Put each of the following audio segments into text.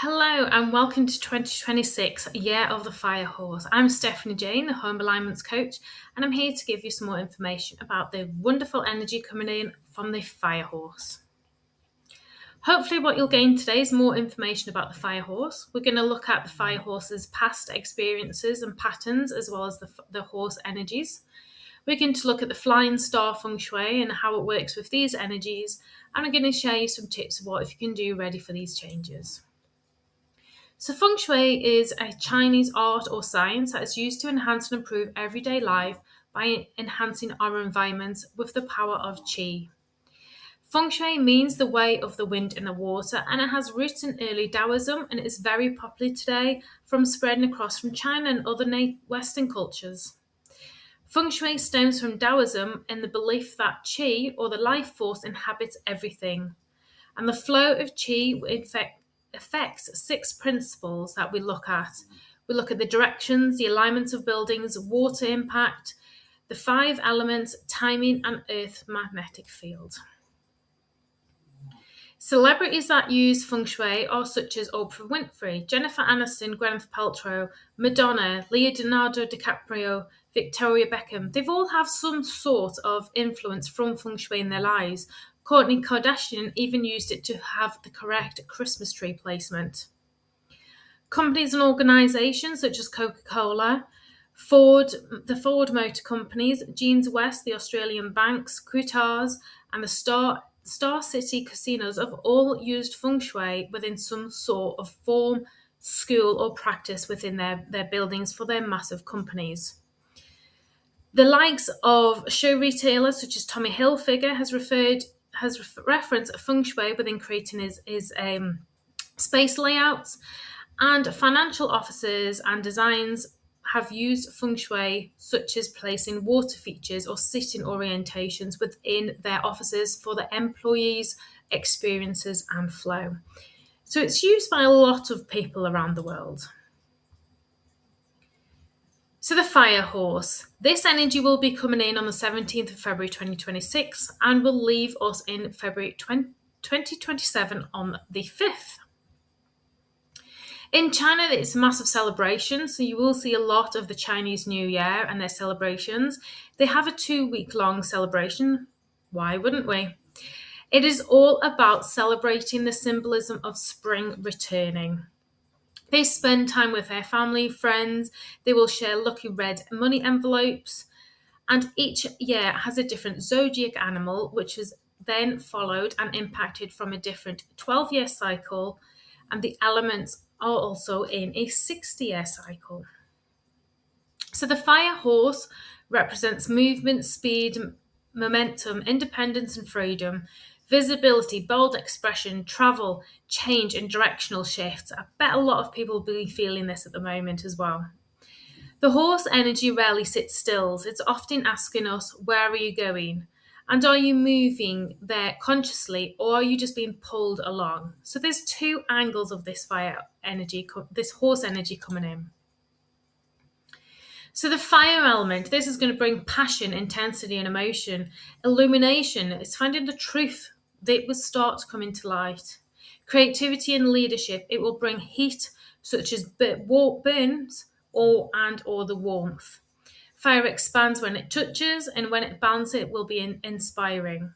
Hello and welcome to 2026 Year of the Fire Horse. I'm Stephanie Jane, the Home Alignments Coach, and I'm here to give you some more information about the wonderful energy coming in from the Fire Horse. Hopefully what you'll gain today is more information about the Fire Horse. We're going to look at the Fire Horse's past experiences and patterns as well as the horse energies. We're going to look at the Flying Star Feng Shui and how it works with these energies, and I'm going to share you some tips of what you can do ready for these changes. So Feng Shui is a Chinese art or science that is used to enhance and improve everyday life by enhancing our environments with the power of Qi. Feng Shui means the way of the wind and the water, and it has roots in early Taoism and is very popular today from spreading across from China and other Western cultures. Feng Shui stems from Taoism and the belief that Qi, or the life force, inhabits everything. And the flow of Qi affects 6 principles that we look at. We look at the directions, the alignments of buildings, water impact, the 5 elements, timing, and earth magnetic field. Celebrities that use Feng Shui are such as Oprah Winfrey, Jennifer Aniston, Gwyneth Paltrow, Madonna, Leonardo DiCaprio, Victoria Beckham. They've all have some sort of influence from Feng Shui in their lives. Kourtney Kardashian even used it to have the correct Christmas tree placement. Companies and organisations such as Coca-Cola, Ford, the Ford Motor Companies, Jeans West, the Australian banks, Quitars, and the Star City casinos have all used Feng Shui within some sort of form, school, or practice within their buildings for their massive companies. The likes of shoe retailers such as Tommy Hilfiger has referenced Feng Shui within creating his space layouts, and financial offices and designs have used Feng Shui, such as placing water features or sitting orientations within their offices for the employees' experiences and flow. So it's used by a lot of people around the world. So the Fire Horse. This energy will be coming in on the 17th of February 2026 and will leave us in February 2027 on the 5th. In China, it's a massive celebration, so you will see a lot of the Chinese New Year and their celebrations. They have a 2-week-long celebration. Why wouldn't we? It is all about celebrating the symbolism of spring returning. They spend time with their family, friends. They will share lucky red money envelopes. And each year has a different zodiac animal, which is then followed and impacted from a different 12-year cycle. And the elements are also in a 60-year cycle. So the Fire Horse represents movement, speed, momentum, independence and freedom, visibility, bold expression, travel, change and directional shifts. I bet a lot of people will be feeling this at the moment as well. The horse energy rarely sits still. It's often asking us, where are you going? And are you moving there consciously, or are you just being pulled along? So there's 2 angles of this fire energy, this horse energy coming in. So the fire element, this is going to bring passion, intensity and emotion. Illumination, it's finding the truth that will start to come into light. Creativity and leadership, it will bring heat such as burns or the warmth. Fire expands when it touches, and when it bounces, it will be inspiring.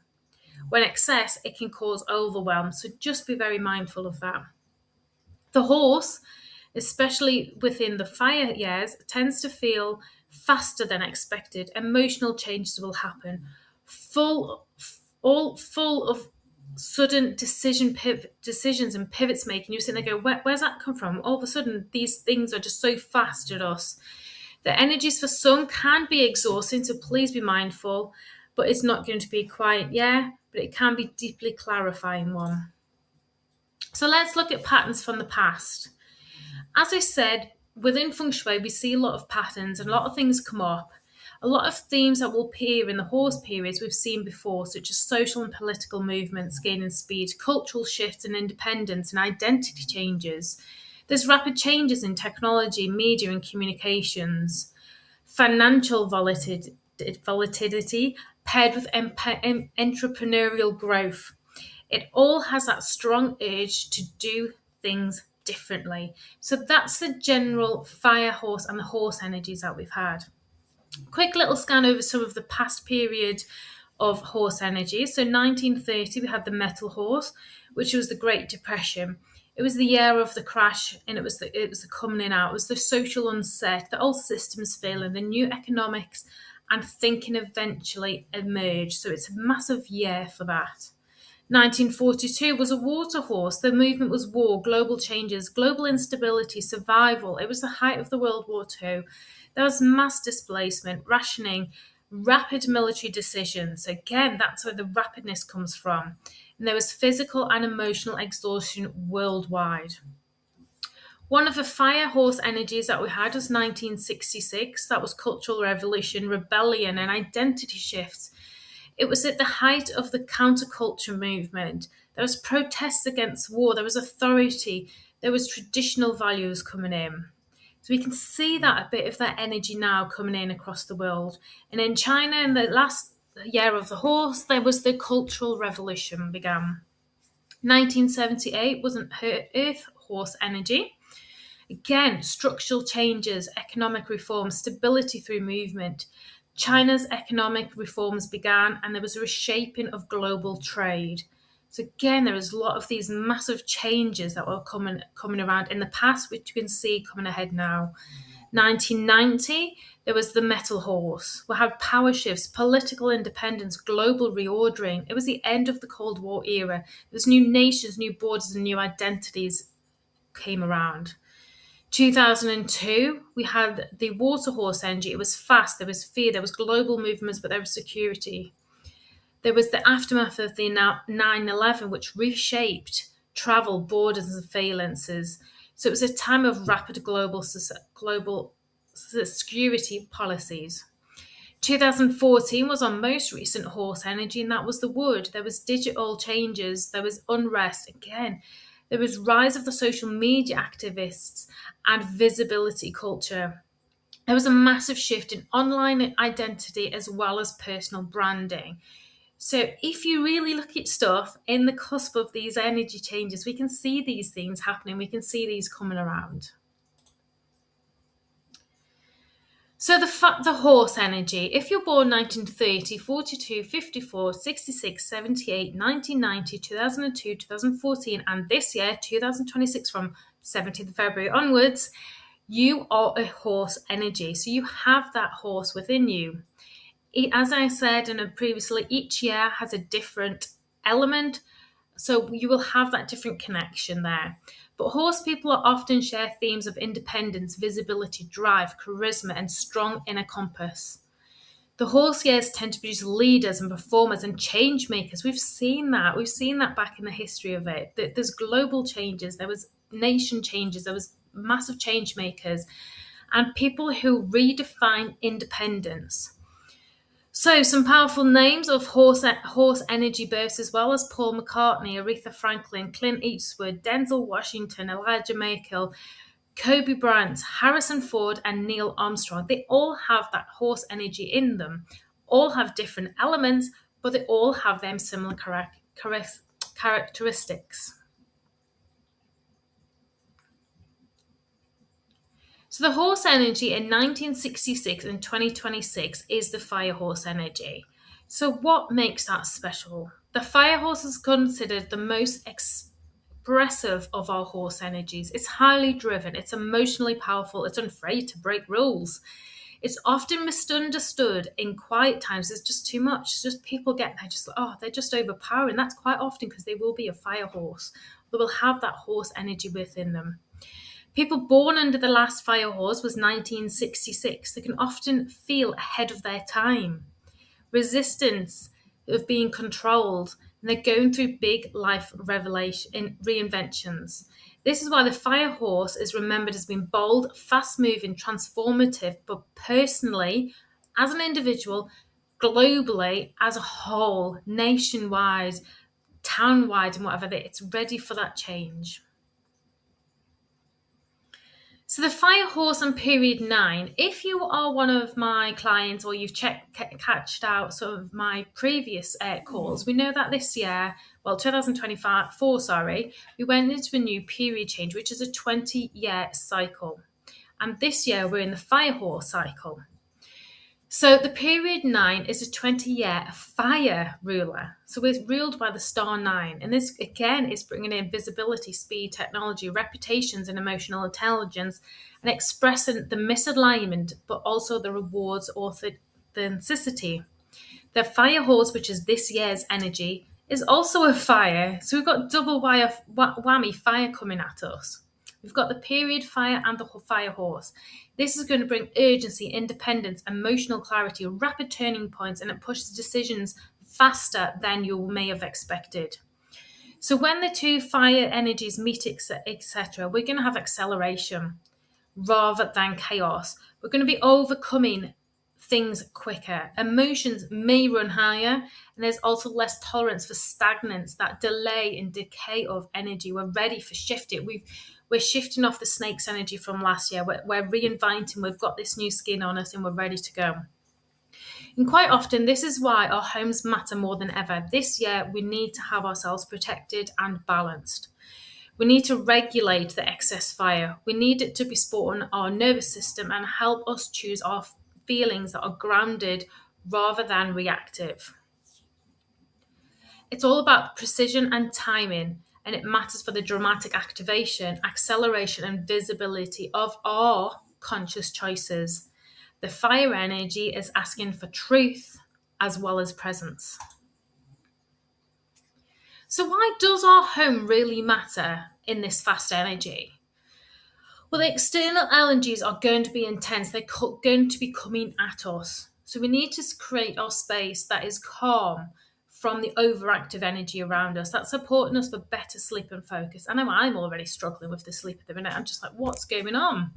When excess, it can cause overwhelm, so just be very mindful of that. The horse, especially within the fire years, tends to feel faster than expected. Emotional changes will happen, full of sudden decisions and pivots making. You sit there and go, where's that come from? All of a sudden, these things are just so fast at us. The energies for some can be exhausting, so please be mindful, but it's not going to be a quiet year, but it can be deeply clarifying one. So let's look at patterns from the past. As I said, within Feng Shui, we see a lot of patterns and a lot of things come up. A lot of themes that will appear in the horse periods we've seen before, such as social and political movements gaining speed, cultural shifts and independence and identity changes. There's rapid changes in technology, media and communications, financial volatility paired with entrepreneurial growth. It all has that strong urge to do things differently. So that's the general fire horse and the horse energies that we've had. Quick little scan over some of the past period of horse energy. So 1930, we had the metal horse, which was the Great Depression. It was the year of the crash, and it was the coming out. It was the social unset, the old systems failing, the new economics and thinking eventually emerged. So it's a massive year for that. 1942 was a water horse. The movement was war, global changes, global instability, survival. It was the height of the World War II. There was mass displacement, rationing, rapid military decisions. Again, that's where the rapidness comes from. And there was physical and emotional exhaustion worldwide. One of the fire horse energies that we had was 1966. That was cultural revolution, rebellion, and identity shifts. It was at the height of the counterculture movement. There was protests against war. There was authority. There was traditional values coming in. So we can see that a bit of that energy now coming in across the world. And in China, in the last year of the horse, there was the Cultural Revolution began. 1978 was an earth horse energy. Again, structural changes, economic reform, stability through movement. China's economic reforms began and there was a reshaping of global trade. So again, there was a lot of these massive changes that were coming around in the past, which we can see coming ahead now. 1990, there was the metal horse. We had power shifts, political independence, global reordering. It was the end of the Cold War era. There was new nations, new borders, and new identities came around. 2002, we had the water horse energy. It was fast, there was fear, there was global movements, but there was security. There was the aftermath of the 9/11, which reshaped travel, borders, and surveillances. So it was a time of rapid global security policies. 2014 was our most recent horse energy, and that was the wood. There was digital changes, there was unrest. Again, there was rise of the social media activists and visibility culture. There was a massive shift in online identity as well as personal branding. So if you really look at stuff in the cusp of these energy changes, we can see these things happening. We can see these coming around. So the horse energy, if you're born 1930, 42, 54, 66, 78, 1990, 2002, 2014, and this year, 2026 from 17th of February onwards, you are a horse energy. So you have that horse within you. As I said previously, each year has a different element, so you will have that different connection there. But horse people often share themes of independence, visibility, drive, charisma, and strong inner compass. The horse years tend to produce leaders and performers and change makers. We've seen that. We've seen that back in the history of it. There's global changes. There was nation changes. There was massive change makers and people who redefine independence. So, some powerful names of horse energy births as well as Paul McCartney, Aretha Franklin, Clint Eastwood, Denzel Washington, Elijah Makel, Kobe Bryant, Harrison Ford, and Neil Armstrong. They all have that horse energy in them. All have different elements, but they all have them similar characteristics. So the horse energy in 1966 and 2026 is the fire horse energy. So what makes that special? The fire horse is considered the most expressive of our horse energies. It's highly driven, it's emotionally powerful, it's unafraid to break rules. It's often misunderstood in quiet times. It's just too much. It's just people get they're just overpowering. That's quite often because they will be a fire horse. They will have that horse energy within them. People born under the last fire horse was 1966. They can often feel ahead of their time. Resistance of being controlled, and they're going through big life reinventions. This is why the fire horse is remembered as being bold, fast-moving, transformative, but personally, as an individual, globally, as a whole, nationwide, townwide, and whatever, it's ready for that change. So the fire horse on period 9, if you are one of my clients or you've catched out some of my previous calls, we know that this year, well, 2024, sorry, we went into a new period change, which is a 20-year cycle. And this year we're in the fire horse cycle. So the period 9 is a 20-year fire ruler. So it's ruled by the star 9. And this, again, is bringing in visibility, speed, technology, reputations, and emotional intelligence, and expressing the misalignment, but also the rewards authenticity. The fire horse, which is this year's energy, is also a fire. So we've got double whammy fire coming at us. We've got the period fire and the fire horse. This is going to bring urgency, independence, emotional clarity, rapid turning points, and it pushes decisions faster than you may have expected. So when the two fire energies meet, etc., we're going to have acceleration rather than chaos. We're going to be overcoming things quicker. Emotions may run higher, and there's also less tolerance for stagnance, that delay and decay of energy. We're ready for shifting. We're shifting off the snake's energy from last year. We're reinviting. We've got this new skin on us and we're ready to go. And quite often, this is why our homes matter more than ever. This year, we need to have ourselves protected and balanced. We need to regulate the excess fire. We need it to be supporting our nervous system and help us choose our feelings that are grounded rather than reactive. It's all about precision and timing, and it matters for the dramatic activation, acceleration, and visibility of our conscious choices. The fire energy is asking for truth as well as presence. So why does our home really matter in this fast energy? Well, the external energies are going to be intense. They're going to be coming at us. So we need to create our space that is calm from the overactive energy around us. That's supporting us for better sleep and focus. I know I'm already struggling with the sleep at the minute. I'm just like, what's going on?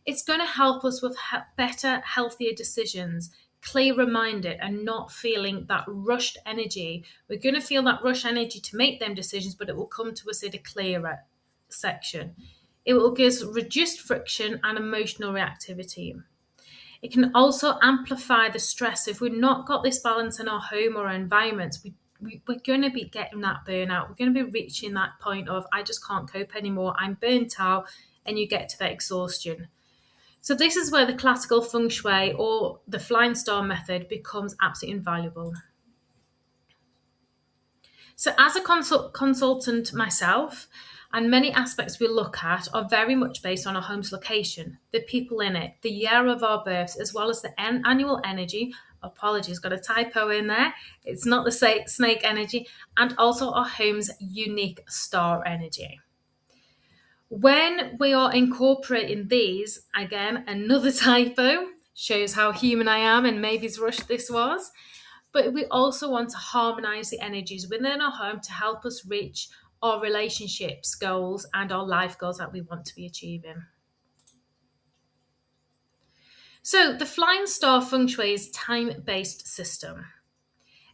It's going to help us with better, healthier decisions, clear-minded, and not feeling that rushed energy. We're going to feel that rush energy to make them decisions, but it will come to us in a clearer section. It will give us reduced friction and emotional reactivity. It can also amplify the stress. If we've not got this balance in our home or our environments, we're going to be getting that burnout. We're going to be reaching that point of, I just can't cope anymore. I'm burnt out, and you get to that exhaustion. So this is where the classical feng shui or the Flying Star method becomes absolutely invaluable. So as a consultant myself, and many aspects we look at are very much based on our home's location, the people in it, the year of our births, as well as the annual energy. Apologies, got a typo in there. It's not the snake energy, and also our home's unique star energy. When we are incorporating these, again, another typo, shows how human I am and maybe's rushed this was, but we also want to harmonize the energies within our home to help us reach our relationships goals and our life goals that we want to be achieving. So the Flying Star Feng Shui is a time-based system.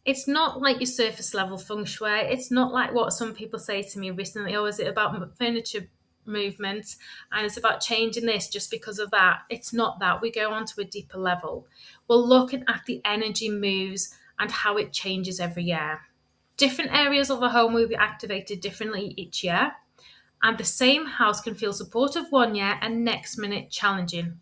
It's not like your surface level feng shui. It's not like what some people say to me recently, oh, is it about furniture movement and it's about changing this just because of that? It's not that. We go on to a deeper level. We're looking at the energy moves and how it changes every year. Different areas of the home will be activated differently each year, and the same house can feel supportive one year and next minute challenging.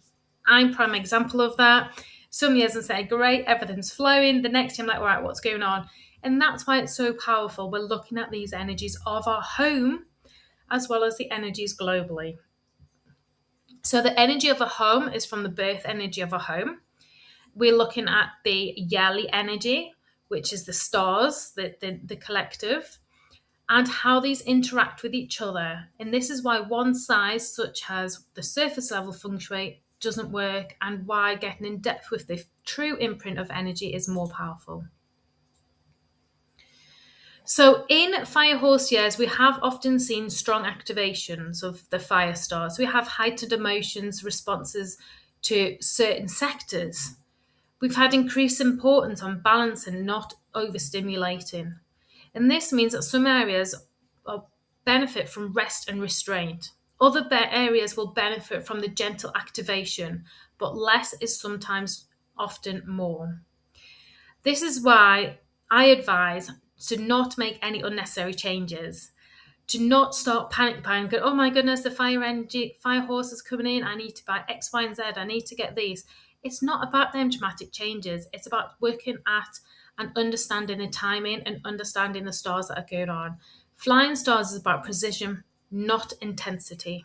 I'm a prime example of that. Some years I say, great, everything's flowing. The next year I'm like, all right, what's going on? And that's why it's so powerful. We're looking at these energies of our home as well as the energies globally. So the energy of a home is from the birth energy of a home. We're looking at the yearly energy, which is the stars, the collective, and how these interact with each other. And this is why one size, such as the surface level feng shui, doesn't work, and why getting in depth with the true imprint of energy is more powerful. So in fire horse years, we have often seen strong activations of the fire stars. We have heightened emotions, responses to certain sectors. We've had increased importance on balance and not overstimulating. And this means that some areas benefit from rest and restraint. Other areas will benefit from the gentle activation, but less is sometimes often more. This is why I advise to not make any unnecessary changes. To not start panic buying, go, oh my goodness, the fire horse is coming in. I need to buy X, Y, and Z. I need to get these. It's not about them dramatic changes. It's about working at and understanding the timing and understanding the stars that are going on. Flying stars is about precision, not intensity.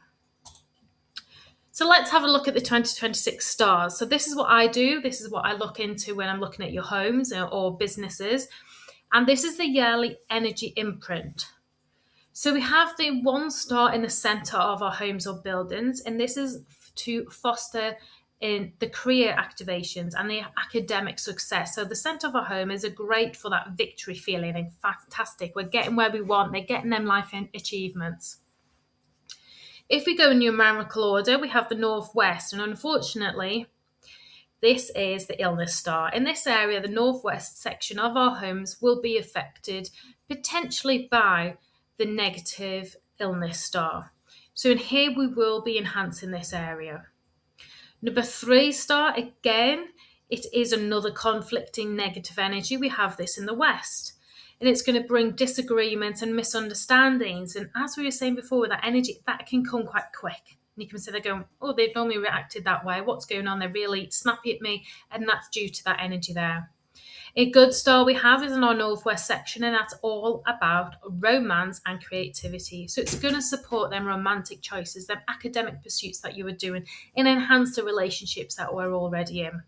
So let's have a look at the 2026 stars. So this is what I do. This is what I look into when I'm looking at your homes or businesses. And this is the yearly energy imprint. So we have the one star in the center of our homes or buildings, and this is to foster in the career activations and the academic success. So the center of our home is great for that victory feeling and fantastic. We're getting where we want. They're getting them life achievements. If we go in numerical order, we have the northwest, and unfortunately, this is the illness star. In this area, the northwest section of our homes will be affected potentially by the negative illness star. So in here, we will be enhancing this area. Number 3 star, again, it is another conflicting negative energy. We have this in the west. And it's going to bring disagreements and misunderstandings. And as we were saying before, with that energy, that can come quite quick. And you can say they're going, oh, they've normally reacted that way. What's going on? They're really snappy at me. And that's due to that energy there. A good star we have is in our northwest section, and that's all about romance and creativity. So it's going to support them romantic choices, them academic pursuits that you are doing, and enhance the relationships that we're already in.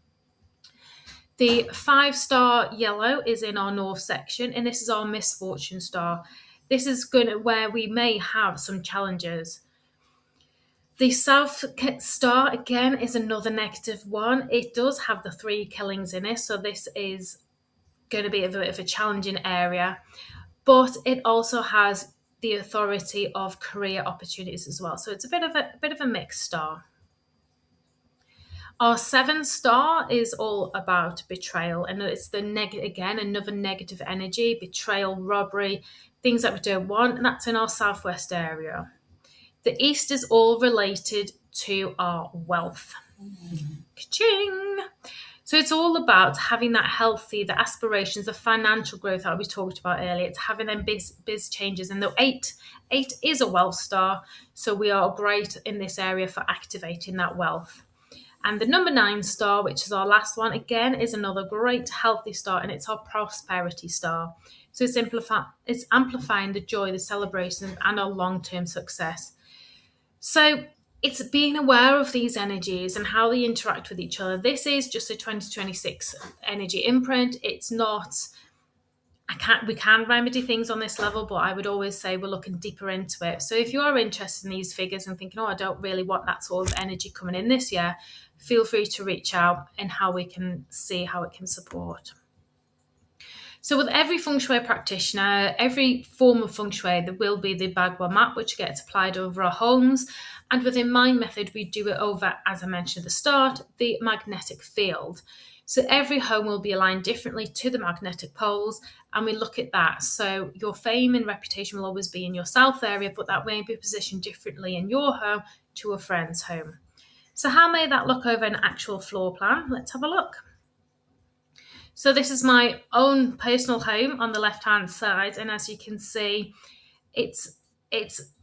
The 5 star yellow is in our north section, and this is our misfortune star. This is going to where we may have some challenges. The south star, again, is another negative one. It does have the 3 killings in it, so this is going to be a bit of a challenging area, but it also has the authority of career opportunities as well. So it's a bit of a mixed star. Our 7 star is all about betrayal, and it's the again another negative energy, betrayal, robbery, things that we don't want, and that's in our southwest area. The east is all related to our wealth. Ka-ching! So it's all about having that healthy, the aspirations, the financial growth that we talked about earlier. It's having them biz changes. And the 8 is a wealth star, so we are great in this area for activating that wealth. And the number 9 star, which is our last one, again, is another great healthy star, and it's our prosperity star. So it's amplifying the joy, the celebrations, and our long-term success. So it's being aware of these energies and how they interact with each other. This is just a 2026 energy imprint. It's not, we can remedy things on this level, but I would always say we're looking deeper into it. So if you are interested in these figures and thinking, oh, I don't really want that sort of energy coming in this year, feel free to reach out and how we can see how it can support. So with every feng shui practitioner, every form of feng shui, there will be the Bagua map, which gets applied over our homes. And within my method, we do it over, as I mentioned at the start, the magnetic field. So every home will be aligned differently to the magnetic poles, and we look at that. So your fame and reputation will always be in your south area, but that may be positioned differently in your home to a friend's home. So how may that look over an actual floor plan? Let's have a look. So this is my own personal home on the left-hand side, and as you can see, it's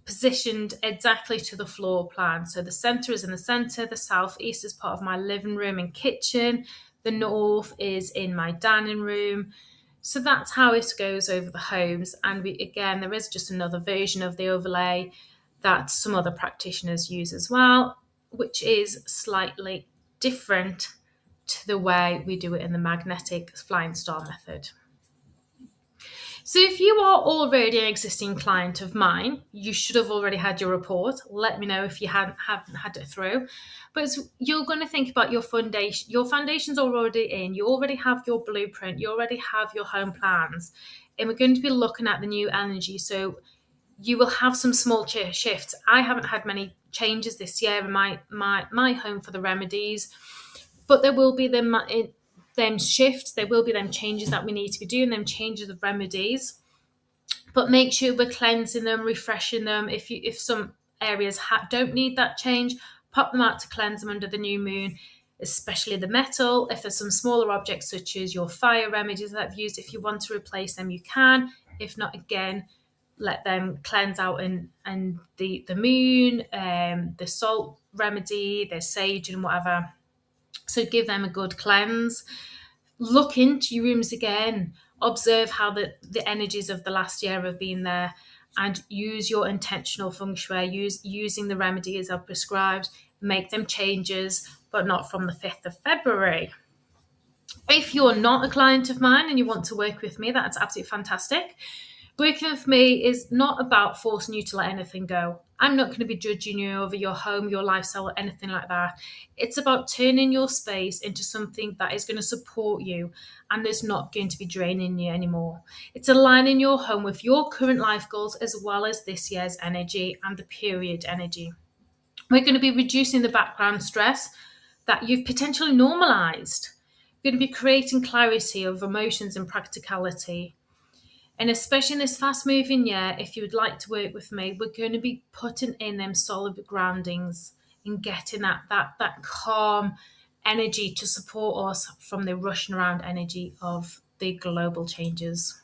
positioned exactly to the floor plan. So the center is in the center, the southeast is part of my living room and kitchen, the north is in my dining room. So that's how it goes over the homes. And again, there is just another version of the overlay that some other practitioners use as well, which is slightly different to the way we do it in the magnetic flying star method. So if you are already an existing client of mine, you should have already had your report. Let me know if you haven't had it through. But you're going to think about your foundation. Your foundation's already in. You already have your blueprint. You already have your home plans. And we're going to be looking at the new energy. So you will have some small shifts. I haven't had many changes this year in my home for the remedies. But there will be them shifts, there will be them changes that we need to be doing, them changes of remedies. But make sure we're cleansing them, refreshing them. If some areas don't need that change, pop them out to cleanse them under the new moon, especially the metal. If there's some smaller objects such as your fire remedies that I've used, if you want to replace them, you can. If not, again, let them cleanse out and the moon, the salt remedy, the sage and whatever. So give them a good cleanse. Look into your rooms again. Observe how the energies of the last year have been there, and use your intentional feng shui, using the remedies I've prescribed. Make them changes, but not from the 5th of February. If you're not a client of mine and you want to work with me, that's absolutely fantastic. Working with me is not about forcing you to let anything go. I'm not going to be judging you over your home, your lifestyle, or anything like that. It's about turning your space into something that is going to support you and is not going to be draining you anymore. It's aligning your home with your current life goals as well as this year's energy and the period energy. We're going to be reducing the background stress that you've potentially normalized. We're going to be creating clarity of emotions and practicality. And especially in this fast-moving year, if you would like to work with me, we're going to be putting in them solid groundings and getting that calm energy to support us from the rushing around energy of the global changes.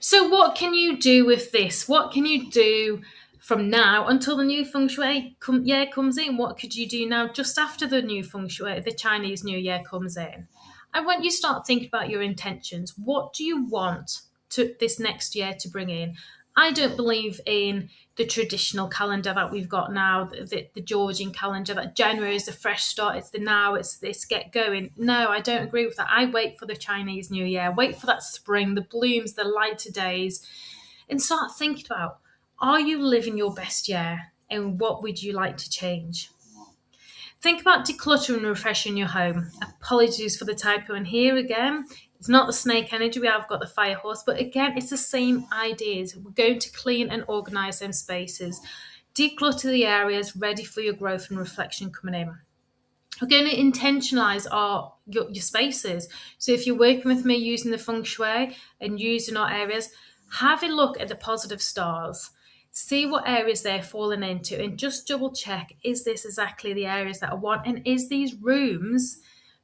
So what can you do with this? What can you do from now until the new feng shui year comes in? What could you do now just after the new feng shui, the Chinese New Year comes in? I want you to start thinking about your intentions. What do you want to this next year to bring in? I don't believe in the traditional calendar that we've got now, the Georgian calendar, that January is the fresh start, it's the now, it's this get going. No, I don't agree with that. I wait for the Chinese New Year, wait for that spring, the blooms, the lighter days, and start thinking about, are you living your best year and what would you like to change? Think about decluttering and refreshing your home. Apologies for the typo in here again. It's not the snake energy, we have got the fire horse, but again, it's the same ideas. We're going to clean and organise them spaces. Declutter the areas ready for your growth and reflection coming in. We're going to intentionalise your spaces. So if you're working with me using the feng shui and using our areas, have a look at the positive stars. See what areas they're falling into and just double check, is this exactly the areas that I want? And is these rooms,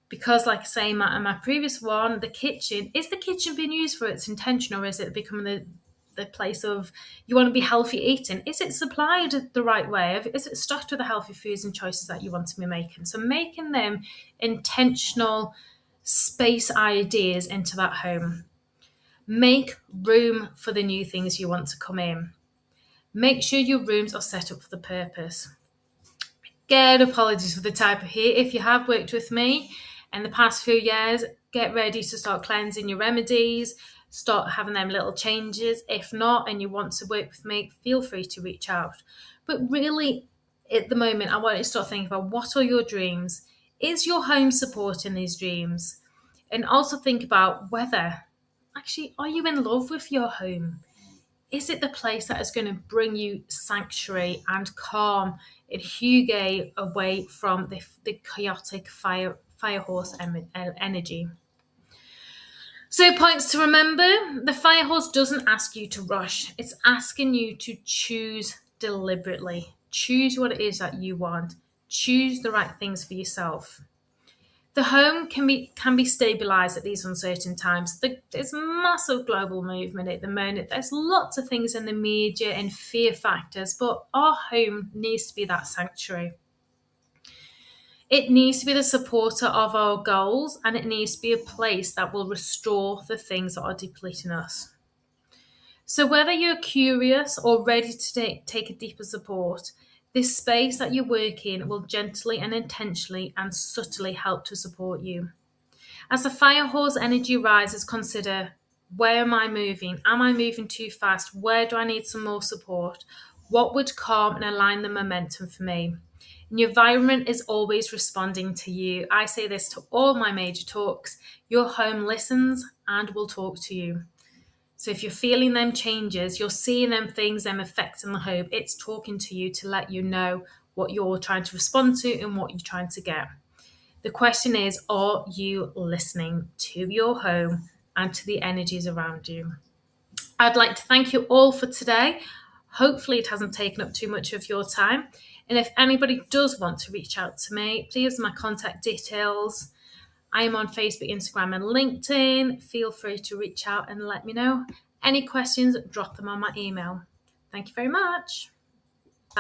because like I say in my previous one, the kitchen, is the kitchen being used for its intention, or is it becoming the place of you want to be healthy eating? Is it supplied the right way? Is it stocked with the healthy foods and choices that you want to be making? So making them intentional space ideas into that home. Make room for the new things you want to come in. Make sure your rooms are set up for the purpose. Again, apologies for the typo here. If you have worked with me in the past few years, get ready to start cleansing your remedies, start having them little changes. If not, and you want to work with me, feel free to reach out. But really, at the moment, I want you to start thinking about, what are your dreams? Is your home supporting these dreams? And also think about whether, actually, are you in love with your home? Is it the place that is going to bring you sanctuary and calm and hygge away from the chaotic fire horse energy? So points to remember, the fire horse doesn't ask you to rush. It's asking you to choose deliberately. Choose what it is that you want. Choose the right things for yourself. The home can be stabilised at these uncertain times. There's massive global movement at the moment. There's lots of things in the media and fear factors, but our home needs to be that sanctuary. It needs to be the supporter of our goals, and it needs to be a place that will restore the things that are depleting us. So whether you're curious or ready to take a deeper support, this space that you work in will gently and intentionally and subtly help to support you. As the fire horse energy rises, consider, where am I moving? Am I moving too fast? Where do I need some more support? What would calm and align the momentum for me? And your environment is always responding to you. I say this to all my major talks. Your home listens and will talk to you. So if you're feeling them changes, you're seeing them things, them effects in the home, it's talking to you to let you know what you're trying to respond to and what you're trying to get. The question is, are you listening to your home and to the energies around you? I'd like to thank you all for today. Hopefully it hasn't taken up too much of your time. And if anybody does want to reach out to me, please, my contact details. I am on Facebook, Instagram, and LinkedIn. Feel free to reach out and let me know. Any questions, drop them on my email. Thank you very much.